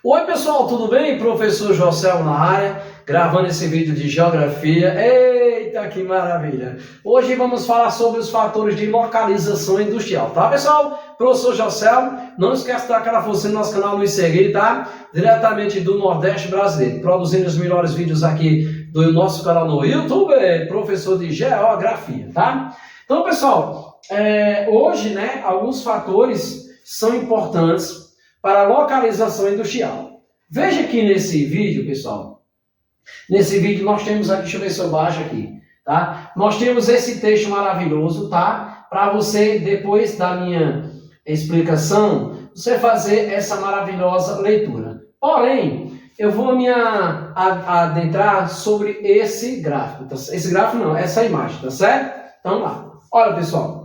Oi pessoal, tudo bem? Professor José na área, gravando esse vídeo de geografia. Eita, que maravilha! Hoje vamos falar sobre os fatores de localização industrial, tá pessoal? Professor José, não esquece de dar aquela força no nosso canal, nos seguir, tá? Diretamente do Nordeste brasileiro, produzindo os melhores vídeos aqui do nosso canal no YouTube, professor de geografia, tá? Então pessoal, hoje, alguns fatores são importantes para a localização industrial. Veja aqui nesse vídeo, pessoal. Nesse vídeo nós temos aqui, deixa eu ver se eu baixo aqui, tá? Nós temos esse texto maravilhoso, tá? Para você, depois da minha explicação, você fazer essa maravilhosa leitura. Porém, eu vou me adentrar sobre esse gráfico, tá? Esse gráfico não, essa imagem, tá certo? Então lá. Olha, pessoal.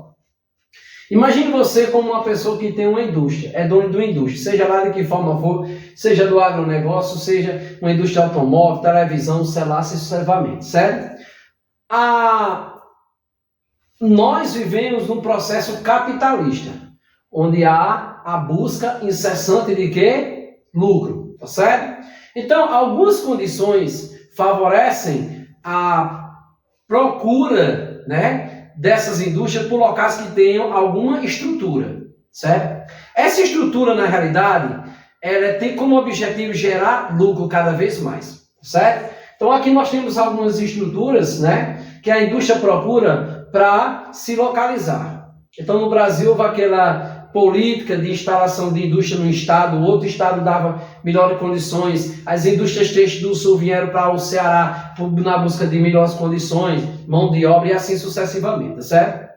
Imagine você como uma pessoa que tem uma indústria, é dono de uma indústria, seja lá de que forma for, seja do agronegócio, seja uma indústria automóvel, televisão, celular, sucessivamente, certo? Nós vivemos num processo capitalista, onde há a busca incessante de quê? Lucro, tá certo? Então, algumas condições favorecem a procura, dessas indústrias por locais que tenham alguma estrutura, certo? Essa estrutura, na realidade, ela tem como objetivo gerar lucro cada vez mais, certo? Então aqui nós temos algumas estruturas, que a indústria procura para se localizar. Então no Brasil houve aquela política de instalação de indústria no estado, o outro estado dava melhores condições, as indústrias têxteis do sul vieram para o Ceará na busca de melhores condições, mão de obra e assim sucessivamente, certo?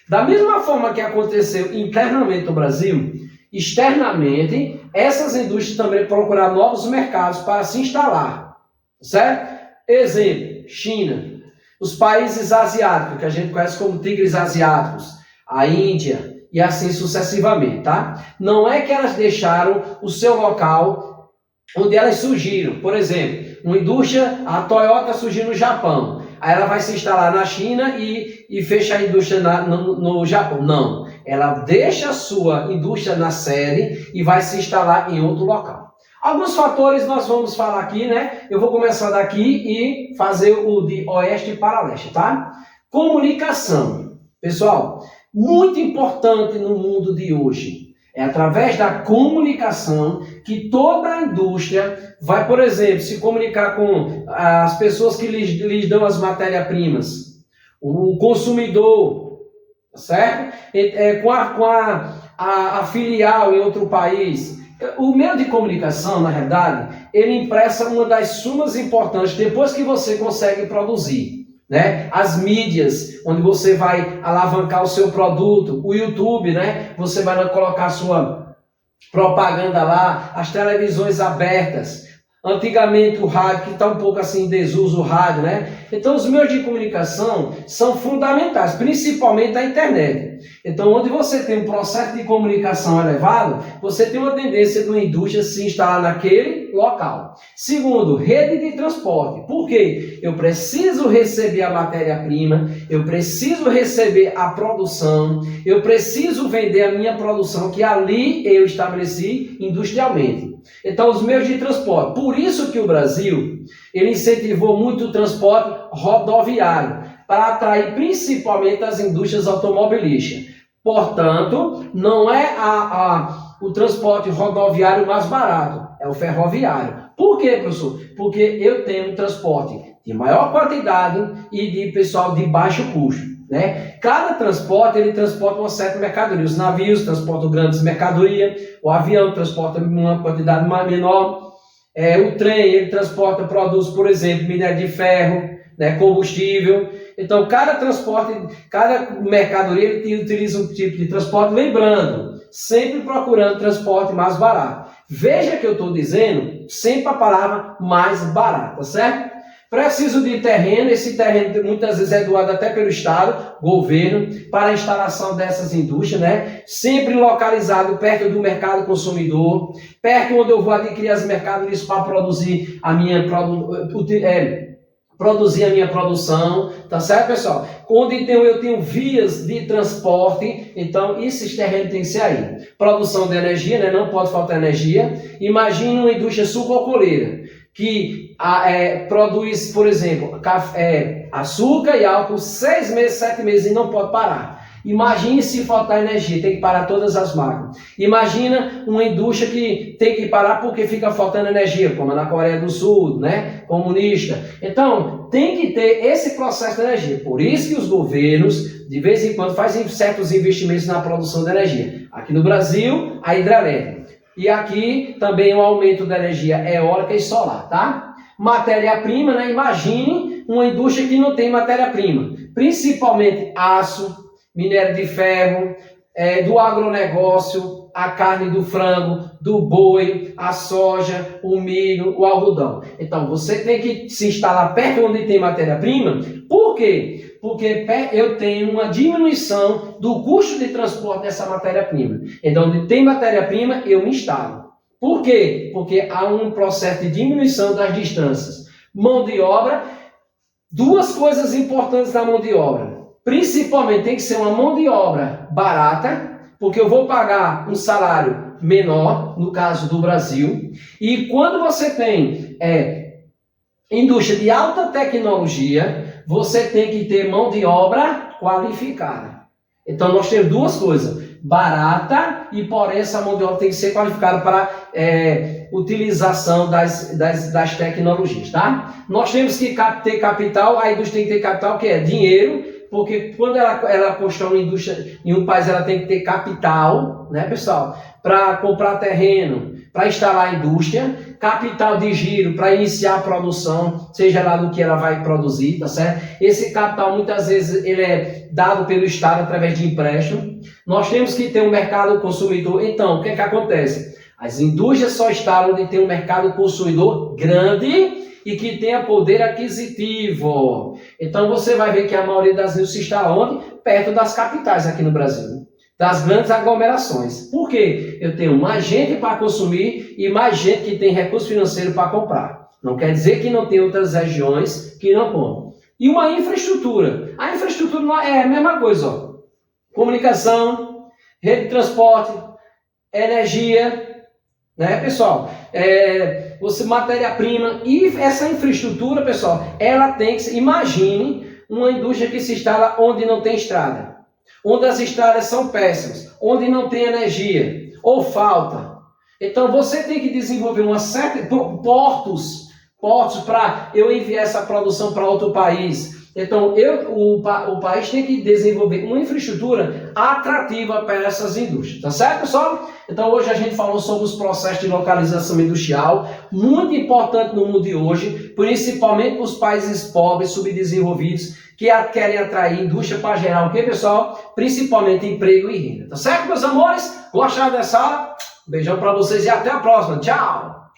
Da mesma forma que aconteceu internamente no Brasil, externamente, essas indústrias também procuraram novos mercados para se instalar, certo? Exemplo, China, os países asiáticos, que a gente conhece como tigres asiáticos, a Índia, e assim sucessivamente, tá? Não é que elas deixaram o seu local onde elas surgiram. Por exemplo, uma indústria, a Toyota surgiu no Japão. Aí ela vai se instalar na China e fecha a indústria no Japão. Não. Ela deixa a sua indústria na sede e vai se instalar em outro local. Alguns fatores nós vamos falar aqui, Eu vou começar daqui e fazer o de oeste para leste, tá? Comunicação. Pessoal, muito importante no mundo de hoje. É através da comunicação que toda a indústria vai, por exemplo, se comunicar com as pessoas que lhes dão as matérias-primas, o consumidor, certo? Com a filial em outro país. O meio de comunicação, na realidade, ele impressa uma das sumas importantes depois que você consegue produzir. As mídias, onde você vai alavancar o seu produto, o YouTube, você vai colocar a sua propaganda lá, as televisões abertas, antigamente o rádio, que está um pouco assim em desuso o rádio, Então os meios de comunicação são fundamentais, principalmente a internet. Então onde você tem um processo de comunicação elevado, você tem uma tendência de uma indústria se instalar naquele local. Segundo, rede de transporte. Por quê? Eu preciso receber a matéria-prima, eu preciso receber a produção, eu preciso vender a minha produção que ali eu estabeleci industrialmente. Então, os meios de transporte. Por isso que o Brasil, ele incentivou muito o transporte rodoviário, para atrair principalmente as indústrias automobilísticas. Portanto, não é o transporte rodoviário mais barato, é o ferroviário. Por quê, professor? Porque eu tenho um transporte de maior quantidade e de pessoal de baixo custo. Cada transporte, ele transporta uma certa mercadoria. Os navios transportam grandes mercadorias, o avião transporta uma quantidade menor, o trem, ele transporta, produz, por exemplo, minério de ferro, combustível. Então, cada transporte, cada mercadoria, ele utiliza um tipo de transporte, lembrando, sempre procurando transporte mais barato. Veja que eu estou dizendo sempre a palavra mais barata, certo? Preciso de terreno, esse terreno muitas vezes é doado até pelo Estado, governo, para a instalação dessas indústrias, Sempre localizado perto do mercado consumidor, perto onde eu vou adquirir as mercadorias para produzir a minha produzir a minha produção, tá certo, pessoal? Onde eu tenho vias de transporte, então esses terrenos têm que ser aí. Produção de energia, né? Não pode faltar energia. Imagina uma indústria sucocoleira que produz, por exemplo, açúcar e álcool 6 meses, 7 meses e não pode parar. Imagine se faltar energia, tem que parar todas as máquinas. Imagina uma indústria que tem que parar porque fica faltando energia, como na Coreia do Sul, né? Comunista. Então, tem que ter esse processo de energia. Por isso que os governos, de vez em quando, fazem certos investimentos na produção de energia. Aqui no Brasil, a hidrelétrica. E aqui também o aumento da energia eólica e solar, tá? Matéria-prima, né? Imagine uma indústria que não tem matéria-prima. Principalmente aço, minério de ferro, do agronegócio, a carne do frango, do boi, a soja, o milho, o algodão. Então, você tem que se instalar perto onde tem matéria-prima. Por quê? Porque eu tenho uma diminuição do custo de transporte dessa matéria-prima. Então, onde tem matéria-prima, eu me instalo. Por quê? Porque há um processo de diminuição das distâncias. Mão de obra, duas coisas importantes da mão de obra. Principalmente tem que ser uma mão de obra barata, porque eu vou pagar um salário menor, no caso do Brasil. E quando você tem indústria de alta tecnologia, você tem que ter mão de obra qualificada. Então nós temos duas coisas, barata e porém essa mão de obra tem que ser qualificada para utilização das tecnologias, tá? Nós temos que ter capital, a indústria tem que ter capital, que é dinheiro, porque quando ela constrói uma indústria em um país, ela tem que ter capital, né, pessoal? Para comprar terreno, para instalar a indústria, capital de giro para iniciar a produção, seja lá do que ela vai produzir, tá certo? Esse capital, muitas vezes, ele é dado pelo Estado através de empréstimo. Nós temos que ter um mercado consumidor. Então, o que é que acontece? As indústrias só instalam onde tem um mercado consumidor grande e que tenha poder aquisitivo. Então você vai ver que a maioria das indústrias está onde? Perto das capitais aqui no Brasil, das grandes aglomerações. Por quê? Eu tenho mais gente para consumir e mais gente que tem recurso financeiro para comprar. Não quer dizer que não tem outras regiões que não compram. E uma infraestrutura. A infraestrutura é a mesma coisa, ó. Comunicação, rede de transporte, energia, né, pessoal? Matéria-prima e essa infraestrutura, pessoal, ela tem que... Imagine uma indústria que se instala onde não tem estrada, onde as estradas são péssimas, onde não tem energia ou falta. Então você tem que desenvolver uma certa portos para eu enviar essa produção para outro país. Então o país tem que desenvolver uma infraestrutura atrativa para essas indústrias, tá certo, pessoal? Então hoje a gente falou sobre os processos de localização industrial, muito importante no mundo de hoje, principalmente para os países pobres, subdesenvolvidos, que querem atrair indústria para gerar o que, pessoal? Principalmente emprego e renda, tá certo, meus amores? Gostaram dessa aula? Beijão para vocês e até a próxima. Tchau!